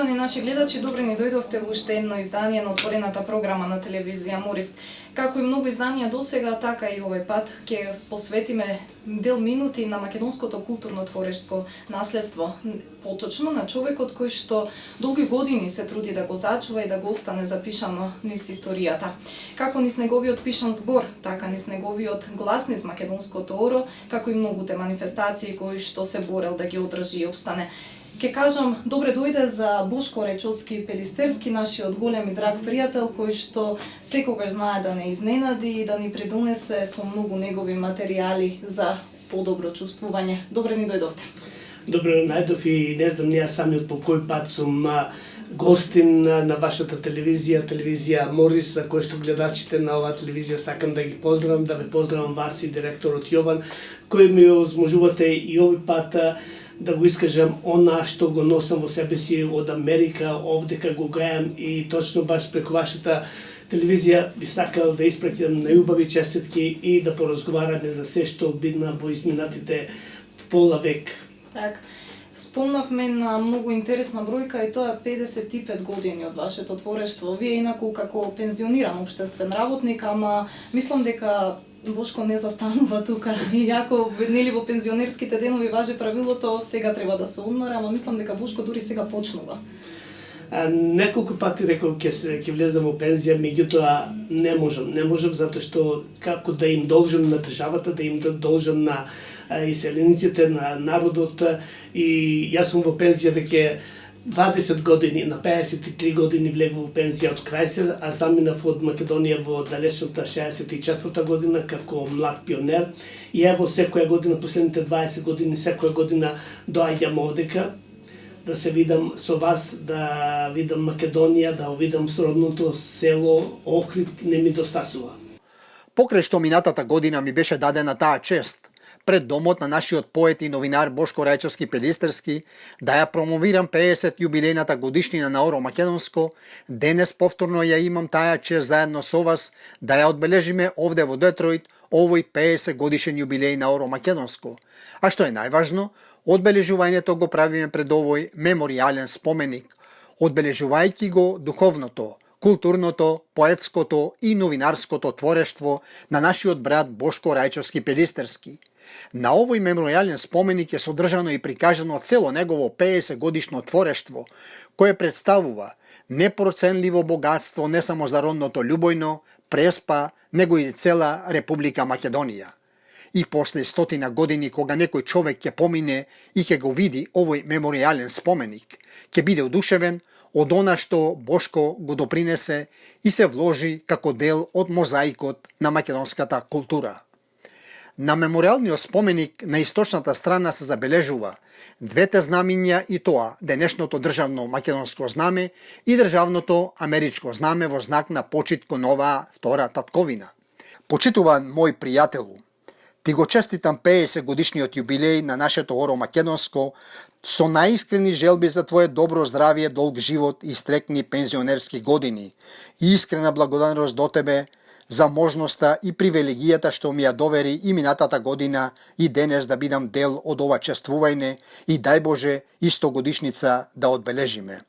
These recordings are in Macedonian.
Поштовани наши гледачи, добре ни дојдовте во уште едно издание на отворената програма на телевизија Морис. Како и многу изданија досега, така и овој пат ќе посветиме дел минути на македонското културно творештво наследство, поточно на човекот кој што долги години се труди да го зачува и да го остане запишано низ историјата. Како низ неговиот пишан збор, така низ неговиот глас низ македонското оро, како и многуте манифестации кои што се борел да ги одржи и обстане. Ке кажам, добре дојде за Бошко Рајчовски Пелистерски, нашиот голем и драг пријател, кој што секогаш знае да не изненади и да ни придонесе со многу негови материјали за подобро чувствување. Добре ни дојдовте. Добре најдов и не знам ние самиот по кој пат сум гостин на вашата телевизија Морис, за кој што гледачите на оваа телевизија сакам да ги поздравам, да ве поздравам вас и директорот Јован, кој ми озможувате и овој пат да го искажам она што го носам во себе си од Америка, овдека го гајам и точно баш преку вашата телевизија би сакал да испратам најубави честитки и да поразговараме за се што бидна во изминатите пола век. Так, спомнавме на многу интересна бројка и тоа 55 години од вашето творештво. Вие инаку како пензиониран општествен работник, ама мислам дека Бошко не застанува тука. Иако нели во пензионерските денови важи правилото сега треба да се одмора, ама мислам дека Бошко дури сега почнува. Неколку пати реков ќе влезам во пензија, меѓутоа не можам затоа што како да им должам на државата, да им должам на иселениците, на народот, и јас сум во пензија веќе 20 години, на 53 години влегов во пензија од Крајсер, а заминав од Македонија во далечната 64 година како млад пионер. И ево секоја година, последните 20 години, секоја година доаѓам овдека да се видам со вас, да видам Македонија, да видам сродното село Охрид, не ми достасува. Покрај што минатата година ми беше дадена таа чест пред домот на нашиот поет и новинар Бошко Рајчовски Пелистерски да ја промовирам 50 јубилејната годишнина на Оро Македонско, денес повторно ја имам таа чест заедно со вас да ја одбележиме овде во Детройт овој 50 годишен јубилеј на Оро Македонско. А што е најважно, одбележувањето го правиме пред овој меморијален споменик, одбележувајќи го духовното, културното, поетското и новинарското творештво на нашиот брат Бошко Рајчовски Пелистерски. На овој меморијален споменик е содржано и прикажано цело негово 50 годишно творештво, кое представува непроценливо богатство не само за родното Љубојно, Преспа, него и цела Република Македонија. И после 100 години, кога некој човек ќе помине и ќе го види овој меморијален споменик, ќе биде одушевен од она што Бошко го допринесе и се вложи како дел од мозаикот на македонската култура. На меморијалниот споменик на источната страна се забележува двете знамиња, и тоа денешното државно македонско знаме и државното америчко знаме во знак на почит кон оваа втора татковина. Почитуван мој пријателу, ти го честитам 50 годишниот јубилеј на нашето Оро Македонско со најискрени желби за твое добро здравје, долг живот и стрекни пензионерски години и искрена благодарност до тебе за можноста и привилегијата што ми ја довери и минатата година и денес да бидам дел од ова чествување и дај Боже исто годишница да одбележиме.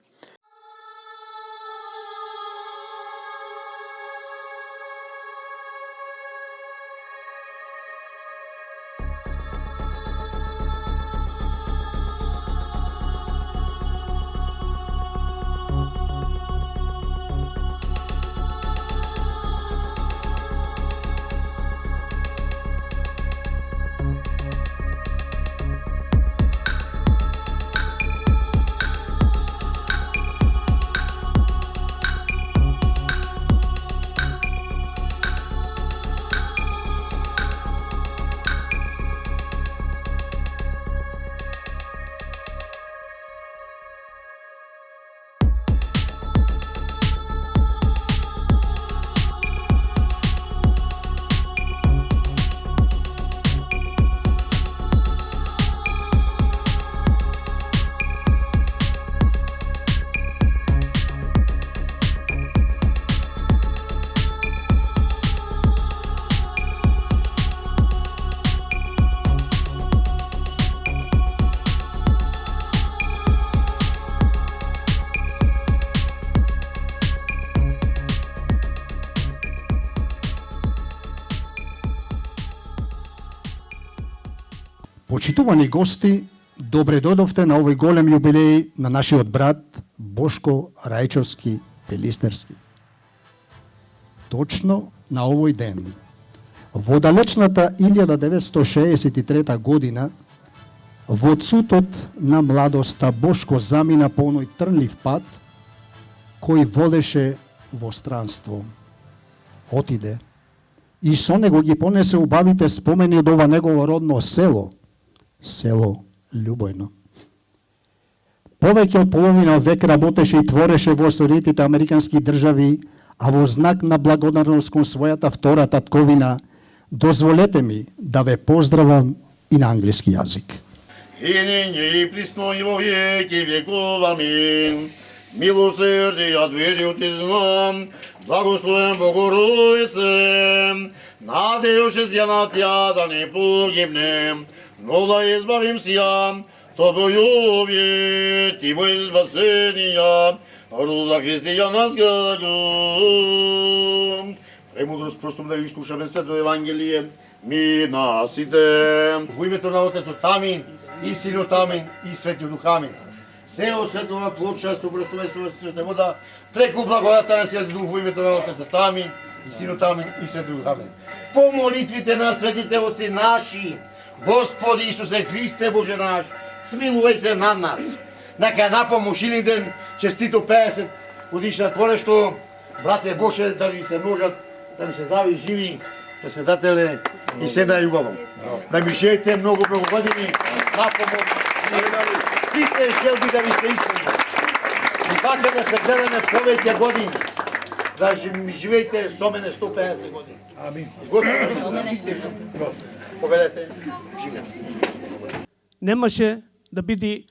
Почитувани гости, добре дојдовте на овој голем јубилеј на нашиот брат Бошко Рајчовски Пелистерски. Точно на овој ден, во далечната 1963 година, во цутот на младоста Бошко замина по оној трнлив пат, кој водеше во странство. Отиде и со него ги понесе убавите спомени од ова негово родно село, село Љубојно. Повеќе од половина век работеше и твореше во Соединетите американски држави, а во знак на благодарност кон својата втора татковина, дозволете ми да ве поздравам и на англиски јазик. И нині, и присно, и во веки веков, амин. Милосердие двери ти знам, благословен Богородице, надеюще на Тя да не погибнем, но да избавимся Тобою, Ти мой спасения, рода християнского. Премудрост простом да изслушаме Свето Евангелие, минасите. Во името на Отецот Амин, и Синот Амин, и Светиот Дух Амин. Се осветлова плоча со обрасуване со света вода, преку благодата на Светиот Дух во името на Отецот Амин, и Синот Амин, и Светиот Дух Амин. По молитвите на светите Отци наши, Господи Исусе Христе Боже наш, смилувај се на нас. Нека на помошилен ден, честито 50 годишна творещо, брате Боже, да ви се множат, да ви се здрави живи, председателе и седа и убаво. Да ми живеете много години, на помощ, сите желби да ви се исполнат. И така да се гледаме повеќе години, да ми живеете со мене 150 години. Амин. Господи, сите желби. Повелете, живеете. Немаше да биде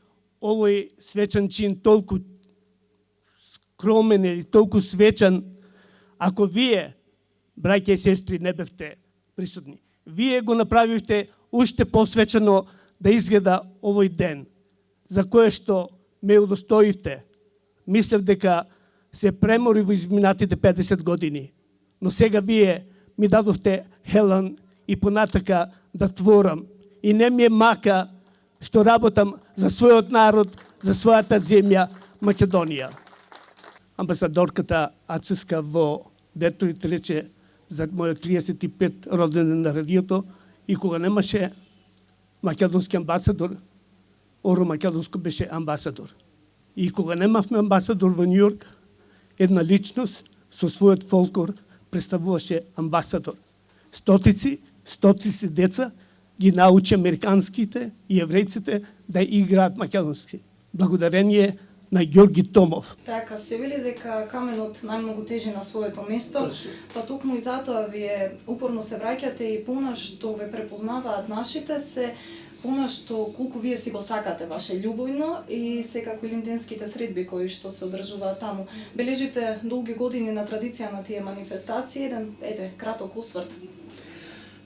овој свечен чин толку скромен или толку свечен, ако вие, браќа и сестри, не бевте присутни. Вие го направивте уште посвечено да изгледа овој ден, за кое што ме удостоивте. Мислев дека се премори во изминатите 50 години, но сега вие ми дадовте хелан и понатака да творам. И не ми е мака што работам за својот народ, за својата земја Македонија. Амбасадорката Ацеска во Детройт рече за мојот 35 роден на радиото, и кога немаше македонски амбасадор, Оро Македонско беше амбасадор. И кога немавме амбасадор во Њујорк, една личност со својот фолклор представуваше амбасадор. Стотици деца ги научи американските и еврејците да играат македонски. Благодарение на Ѓорги Томов. Така, се вели дека каменот најмногу тежи на своето место, па токму и затоа вие упорно се враќате и пона што ве препознаваат нашите се, пона што колку вие си го сакате ваше Љубојно и секако илинденските средби кои што се одржуваат таму. Бележите долги години на традиција на тие манифестации, еден краток осврт.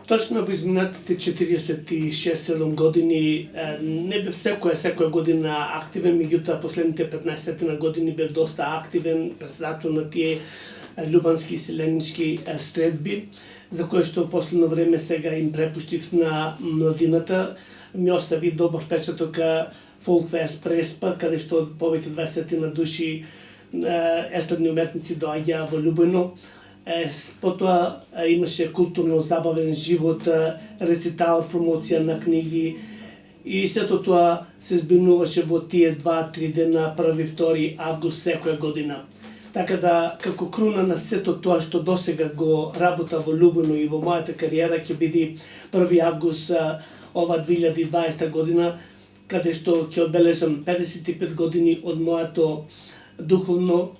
Точно во изминатите 46-7 години не бев секоја година активен, меѓутоа последните 15 на години бев доста активен председател на тие љубански и селенички средби, за кои што последно време сега им препуштив на младината. Ми остави добар впечаток Folkfest Преспа, каде што повеќе 20 на души естрадни уметници доаѓаа во Љубојно. Потоа имаше културно-забавен живот, рецитал, промоција на книги и сето тоа се збинуваше во тие 2-3 дена, 1-2 август секоја година. Така да, како круна на сето тоа што досега го работа во Љубојно и во мојата кариера, ќе биде 1 август ова 2020 година, каде што ќе одбележам 55 години од моето духовно,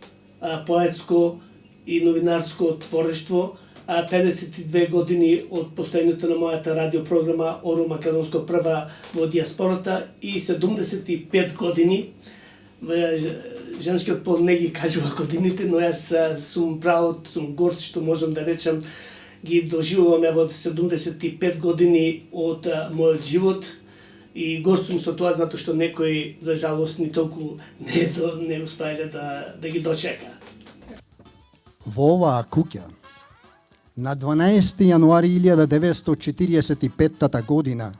поетско и новинарско творештво, 52 години од постојањето на мојата радиопрограма Оро Македонско прва во диаспората и 75 години. Женскиот пол не ги кажува годините, но јас сум правот, сум горд што можам да речам ги доживуваме во 75 години од мојот живот и горд сум со тоа затоа што некои за жалост ни толку не успеале да ги дочекаат. Во оваа куќа, на 12 јануари 1945 година,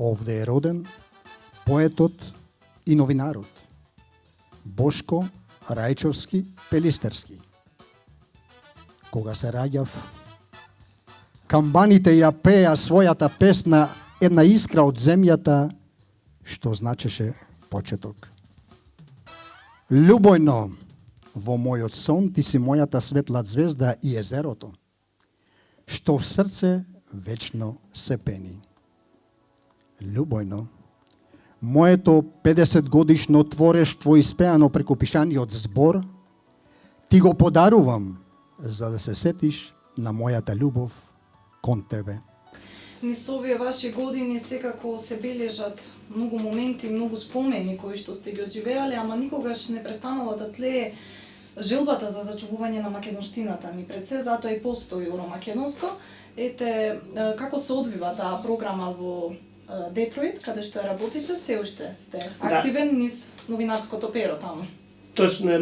Овде е роден поетот и новинарот Бошко Рајчовски Пелистерски. Кога се раѓав, камбаните ја пеа својата песна една искра од земјата, што значеше почеток. Љубојно, во мојот сон ти си мојата светла звезда и езерото, што в срце вечно се пени. Љубојно, моето 50 годишно творештво испеано преку пишаниот збор, ти го подарувам за да се сетиш на мојата љубов кон тебе. Низ овие ваши години секако се бележат многу моменти, многу спомени кои што сте ги одживеале, ама никогаш не престанала да тлее желбата за зачувување на македонштината ни пред се, затоа и постои Уро Македонско. Ете, како се одвива таа програма во Детройт, каде што ја работите, се уште сте активен низ новинарското перо таму. Точно е,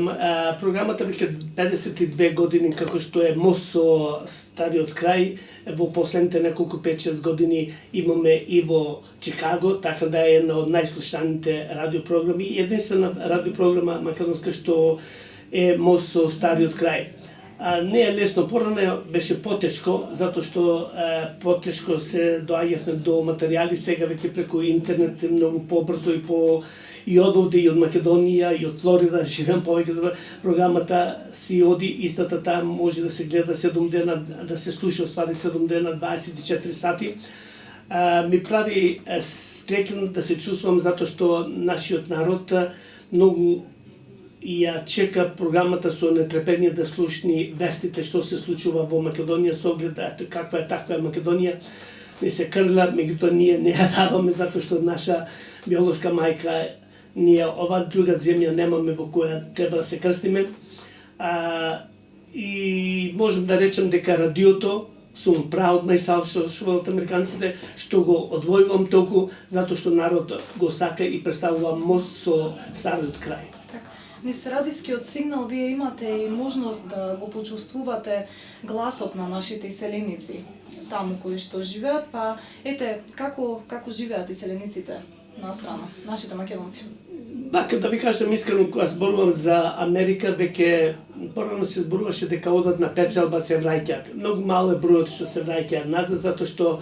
програмата веќе 52 години како што е мост со стариот крај. Во последните неколку 5-6 години имаме и во Чикаго, така да е една од најслушаните радиопрограми и единствена радиопрограма македонска што е мост со стариот крај. Не е лесно, порано беше потешко, затоа што потешко се доаѓавме до материјали, сега веќе преку интернет многу побрзо и од овде, и од Македонија, и од Флорида, живеам повеќе, програмата си оди, истата таа може да се гледа 7 дена, да се слуша оствари 7 дена, 24 сати. Ми прави среќен да се чувствам затоа што нашиот народ многу ја чека програмата со нетрпение да слушни вестите што се случува во Македонија со оглед каква е таква е Македонија. Не се крла, меѓутоа ние не ја даваме затоа што наша биолошка мајка, ние ова друга земја немаме во која треба да се крстиме. И можам да речем дека радиото, сум proud myself, што од американците, што го одвојувам толку затоа што народот го сака и представува мост со стариот крај. Низ радискиот сигнал вие имате и можност да го почувствувате гласот на нашите иселеници таму кои што живеат, па ете како живеат иселениците на страна, нашите македонци. Бака да ви кажам искрено, кога зборувам за Америка, веќе порано се зборуваше дека одат на печалба, се враќаат. Многу мал е бројот што се враќаат назад, затоа што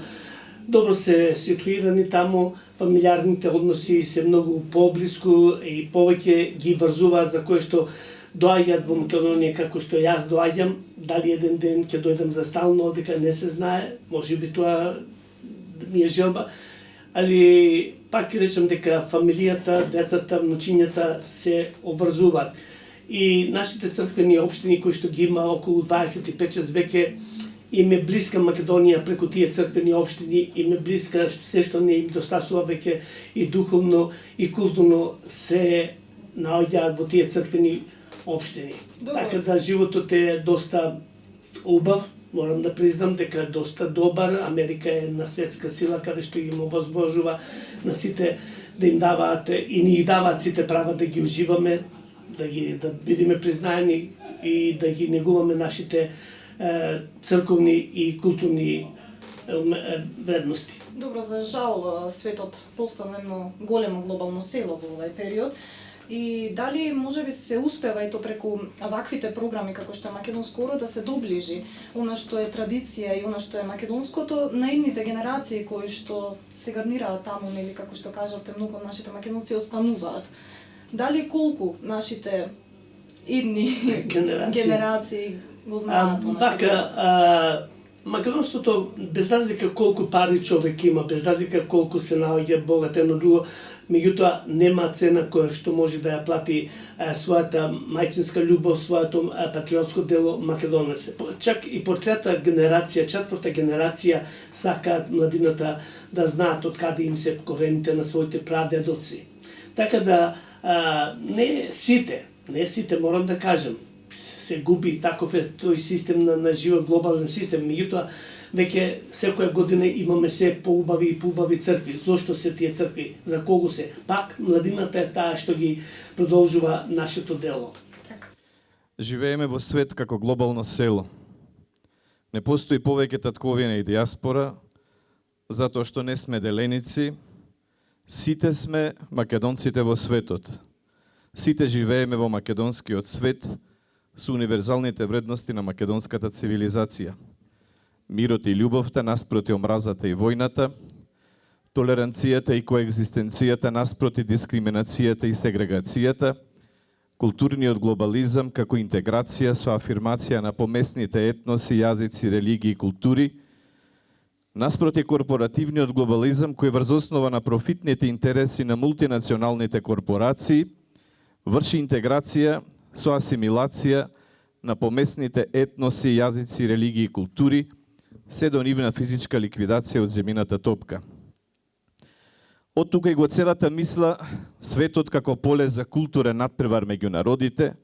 добро се ситуирани таму, фамилиарните односи се многу поблиску и повеќе ги врзуваат за кое што доаѓаат во Македонија како што јас доаѓам, дали еден ден ќе дојдам за стално, дека не се знае, можеби тоа ми е желба, али пак речем дека фамилијата, децата, внучињата се обврзуваат. И нашите црквени општини кои што ги има околу 25 веќе им е блиска Македонија преку тие црквени општини, им е блиска се што не им достасува веќе и духовно и културно се наоѓаат во тие црквени општини. Така да животот е доста убав, морам да признам дека е доста добар. Америка е на светска сила каде што им овозможува на сите да им даваат и ни даваат сите права да ги уживаме, да бидеме признаени и да ги негуваме нашите црковни и културни вредности. Добро, за жал светот постана едно големо глобално село во овој период. И дали можеби се успева и то преку ваквите програми како што е Македонско уро да се доближи она што е традиција и она што е македонското на идните генерации кои што се гарнираат таму, нели како што кажавте, многу од нашите македонци остануваат. Дали колку нашите идни генерации го знаат она што Така, македонството, без разлика колку пари човек има, без разлика колку се наоѓа богат едно друго, меѓутоа нема цена која што може да ја плати својата мајчинска љубов, своето патриотско дело македонец. Чак и по трета генерација, четврта генерација сакаат младината да знаат од каде им се корените на своите прадедоци. Така да не сите морам да кажам, се губи таков е тој систем на живот, глобален систем, меѓутоа веќе секоја година имаме се поубави и поубави цркви. Зошто се тие цркви? За кого се? Пак младината е таа што ги продолжува нашето дело. Живееме во свет како глобално село. Не постои повеќе татковина и диаспора, затоа што не сме деленици, Сите сме македонците во светот. Сите живееме во македонскиот свет со универзалните вредности на македонската цивилизација. Мирот и љубовта наспроти омразата и војната, толеранцијата и коегзистенцијата наспроти дискриминацијата и сегрегацијата, културниот глобализам како интеграција со афирмација на помесните етноси, јазици, религии и култури, наспроти корпоративниот глобализам кој врз основа на профитните интереси на мултинационалните корпорации врши интеграција со асимилација на помесните етноси, јазици, религии и култури, се до нивна физичка ликвидација од земјината топка. Од тука и го целата мисла, светот како поле за културен надпревар меѓу народите,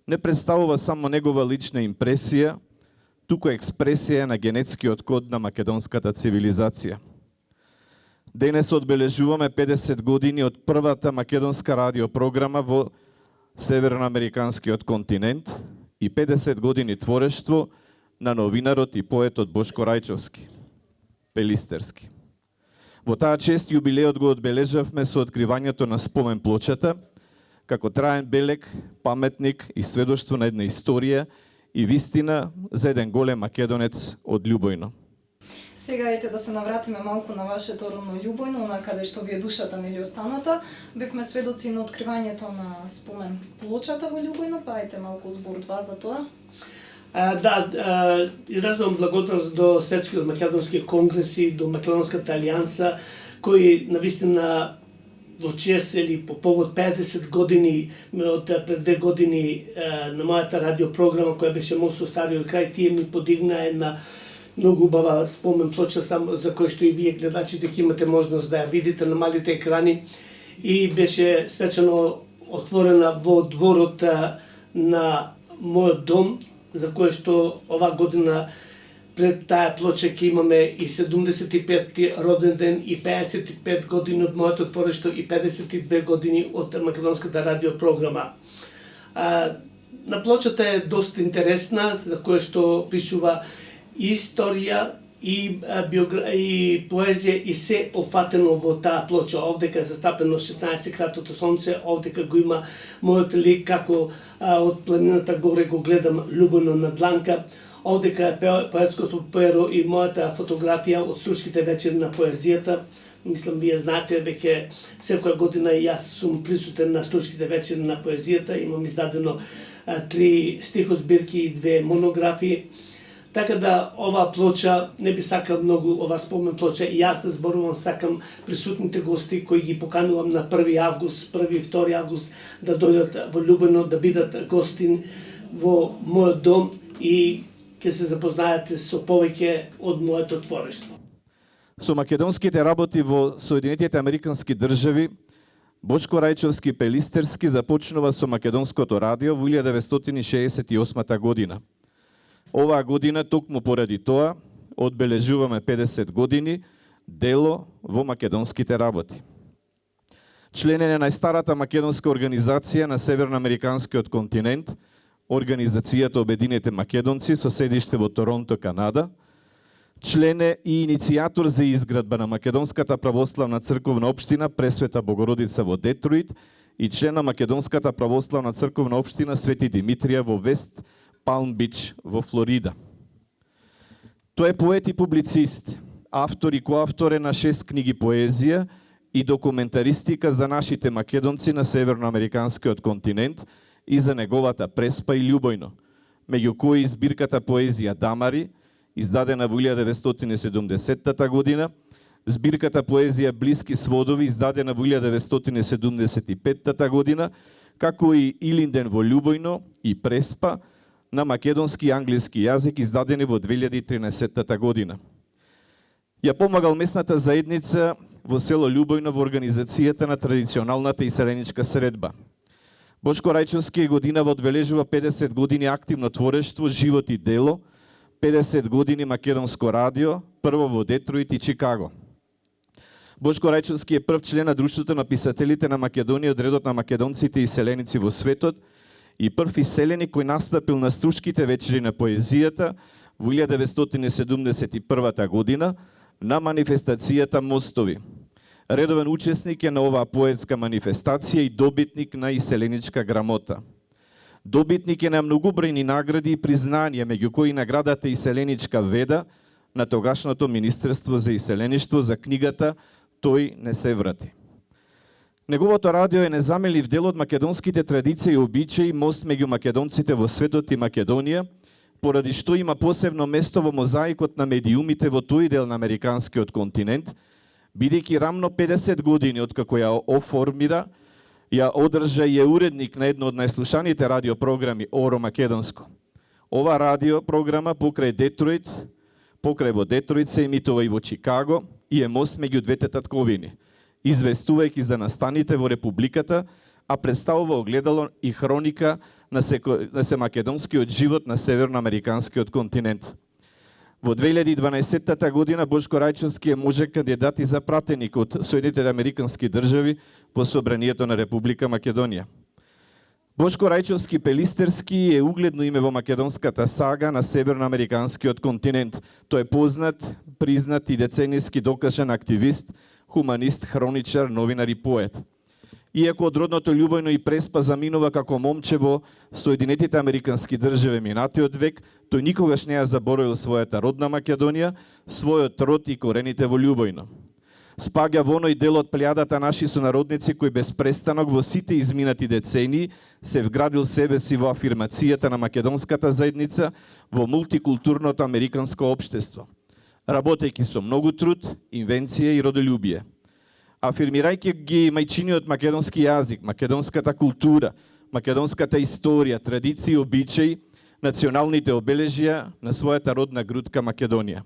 не представува само негова лична импресија, туку експресија на генетскиот код на македонската цивилизација. Денес одбележуваме 50 години од првата македонска радиопрограма во северноамериканскиот континент и 50 години творештво на новинарот и поетот Бошко Рајчовски, Пелистерски. Во таа чест јубилеот го одбележавме со откривањето на спомен плочата, како траен белег, паметник и сведоштво на една историја и вистина за еден голем македонец од Љубојно. Сега ете да се навратиме малку на вашето родно Љубојно, на каде што ви е душата нели останата. Бевме сведоци на откривањето на спомен плочата во Љубојно, па ете малку зборува за тоа. Изразувам благодарност до Светскиот македонски конгрес и до Македонската алијанса, кои навистина во чест или по повод 50 години од пред 2 години на мојата радиопрограма која беше Мост со Стариот крај, тие ми подигна една многу убава спомен плоча за кој што и вие гледачите ќе имате можност да ја видите на малите екрани и беше свечено отворена во дворот на мојот дом, за кое што ова година пред таа плоча ќе имаме и 75-ти роден ден и 55 години од моето творишто и 52 години од македонската радиопрограма. На плочата е доста интересна, за кое што пишува и историја и поезија и се опфатено во таа плоча. Овдека е застапено 16 кратото сонце, овдека го има мојот лик како од планината горе го гледам Љубојно на дланка. Овдека е поетското перо и мојата фотографија од Струшките вечери на поезијата. Мислам, вие знаете, веќе секоја година и јас сум присутен на Струшките вечери на поезијата. Имам издадено 3 стихозбирки и 2 монографии. Така да ова плоча, не би сакал многу ова спомен плоча и јас да зборувам, сакам присутните гости кои ги поканувам на 1 август, 1 и 2 август да дојдат во Љубојно, да бидат гости во мојот дом и ќе се запознаете со повеќе од моето творештво. Со македонските работи во Соединетите Американски држави, Бошко Рајчовски Пелистерски започнува со македонското радио во 1968 година. Оваа година, токму поради тоа, одбележуваме 50 години дело во македонските работи. Член е на најстарата македонска организација на Северноамериканскиот континент, Организацијата Обединените македонци со седиште во Торонто, Канада. Член е и иницијатор за изградба на Македонската православна црковна општина Пресвета Богородица во Детройт и член на Македонската православна црковна општина Свети Димитрија во Вест Палм Бич во Флорида. Тој е поет и публицист, автор и коавтор е на 6 книги поезија и документаристика за нашите македонци на Северноамериканскиот континент и за неговата Преспа и Љубојно, меѓу кои збирката поезија Дамари, издадена во 1970 година, збирката поезија Блиски сводови, издадена во 1975 година, како и Илинден во Љубојно и Преспа, на македонски и англиски јазик, издадени во 2013 година. Ја помагал местната заедница во село Љубојно во организацијата на традиционалната иселеничка средба. Бошко Рајчовски годинава одбележува 50 години активно творештво, живот и дело, 50 години македонско радио, прво во Детройт и Чикаго. Бошко Рајчовски е прв член на Друштвото на писателите на Македонија од редот на македонците и иселеници во светот и прв иселеник кој настапил на Струшките вечери на поезијата во 1971 година на манифестацијата Мостови. Редовен учесник е на оваа поетска манифестација и добитник на иселеничка грамота. Добитник е на многобројни награди и признанија, меѓу кои наградата Иселеничка веда на тогашното Министерство за иселеништво за книгата Тој не се врати. Неговото радио е незаменлив дел од македонските традиции и обичаи, мост меѓу македонците во светот и Македонија, поради што има посебно место во мозаикот на медиумите во тој дел на американскиот континент, бидејќи рамно 50 години откако ја оформира, ја одржа и е уредник на едно од најслушаните радиопрограми Оро Македонско. Ова радиопрограма покрај во Детройт се емитува и во Чикаго и е мост меѓу двете татковини, известувајќи за настаните во Републиката, а представува огледало и хроника на македонскиот живот на северноамериканскиот континент. Во 2012 година Бошко Рајчовски е можен кандидат и за пратеник од Соединетите американски држави во Собранието на Република Македонија. Бошко Рајчовски Пелистерски е угледно име во македонската сага на северноамериканскиот континент. Тој е познат, признат и деценијски докажан активист, хуманист, хроничар, новинар и поет. Иако од родното Љубојно и Преспа заминува како момче во Соединетите американски држави минатиот век, тој никогаш не ја заборавил својата родна Македонија, својот род и корените во Љубојно. Спаѓа во оној дел од плејадата наши сонародници кои без престанок во сите изминати децении се вградил себе си во афирмацијата на македонската заедница во мултикултурното американско општество, работејќи со многу труд, инвенција и родолюбие. Афирмирајќи ги мајчиниот македонски јазик, македонската култура, македонската историја, традиции и обичаи, националните обележја на својата родна грудка Македонија.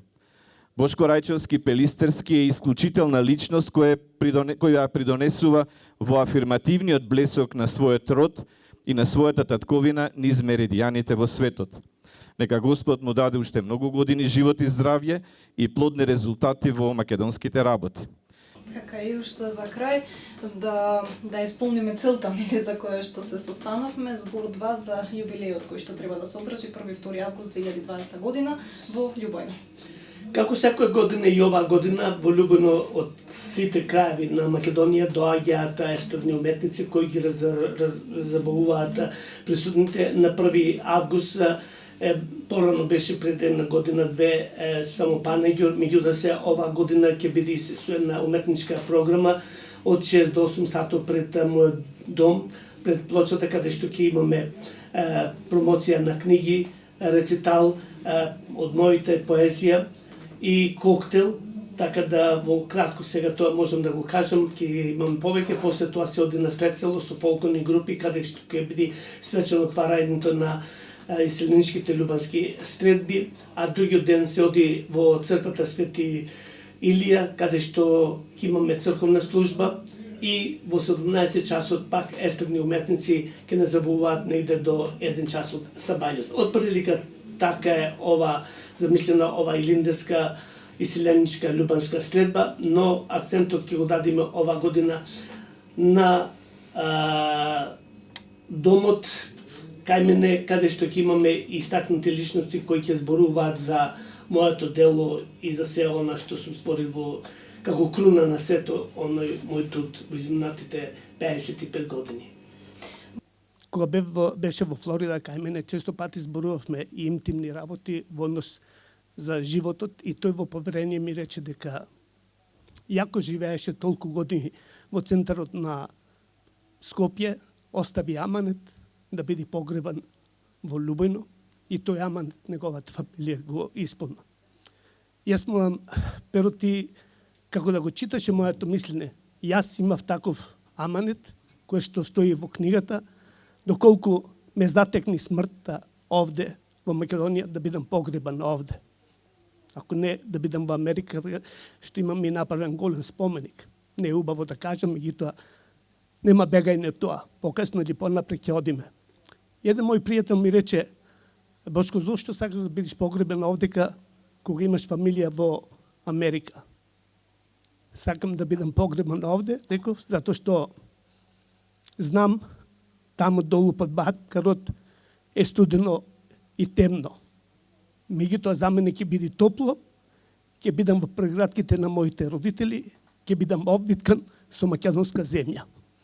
Бошко Рајчовски Пелистерски е исклучителна личност која придонесува во афирмативниот блесок на својот род и на својата татковина низ меридијаните во светот. Нека Господ му даде уште многу години живот и здравје и плодни резултати во македонските работи. Така и уште за крај да исполниме целта за која што се состанавме, збор 2 за јубилејот кој што треба да се одржи 1-2 август 2020 година во Љубојно. Како секоја година и оваа година во Љубојно од сите краеви на Македонија доаѓаат естрадни уметници кои ги забавуваат присутните на 1 август. Порано беше пред една година-две само панеѓи, меѓутоа се оваа година ќе биде со една уметничка програма од 6 до 8 сато пред мојот дом, пред плочата каде што ќе имаме промоција на книги, рецитал од моите поезија и коктел, така да во кратко сега тоа можам да го кажам, ќе имам повеќе, после тоа се оди на Слецело со фолклорни групи каде што ќе биде свечено отварањето на иселеничките љубански средби, а другиот ден се оди во црквата Свети Илија, каде што имаме црковна служба и во 17 часот пак естрадни уметници ќе не забавуваат негде до 1 час од сабањето. Од прилика така е ова замислена ова илиндеска иселеничка љубанска следба, но акцентот ќе го дадеме ова година на домот кај мене, каде што ќе имаме истакнати личности кои ќе зборуваат за моето дело и за се она што сум спорил во како круна на сето оној мој труд во изминатите 55 години. Кога беше во Флорида кај мене, често пати зборувавме и интимни работи во однос за животот и тој во поверение ми рече дека јако живееше толку години во центарот на Скопје, остави аманет да биде погребан во Љубојно и тој аманет неговата фамилија го исполна. Јас молам, перо ти, како да го читаше моето мислене, јас имав таков аманет кој што стои во книгата, доколку ме затекни смртта овде во Македонија да бидам погребан овде. Ако не да бидам во Америка, што имам ми направен голем споменик. Не е убаво да кажам, меѓутоа нема бегање тоа. Покасно или понапред ќе одиме. Еден мој пријател ми рече: Бошко, зошто сакаш да бидеш погребен овдека кога имаш фамилија во Америка? Сакам да бидам погребан овде, реков, затоа што знам таму долу под Бакарот е студено и темно. Меѓутоа за мене ќе биде топло, ќе бидам во прегратките на моите родители ќе бидам обвиткан со македонска земја.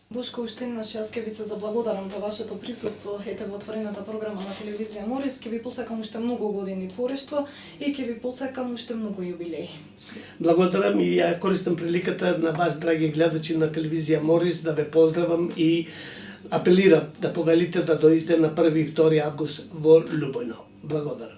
Бошко, уште еднаш јас ќе ви се заблагодарам за вашето присуство ете во отворената програма на телевизија Морис, ќе ви посакам уште многу години творештво и ќе ви посакам уште многу јубилеи. Благодарам и ја користам приликата на вас, драги гледачи на телевизија Морис, да ве поздравам и апелирам да повелите да дојдете на 1 и 2 август во Лубојно. Благодарам.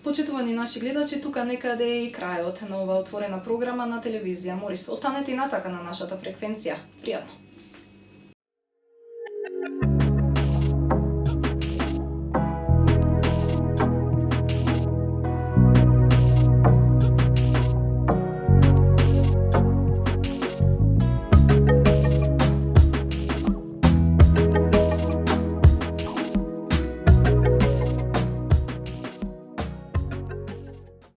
Почитувани наши гледачи, тука некаде е и крајот на оваа отворена програма на телевизија Морис. Останете и натака на нашата фреквенција. Пријатно!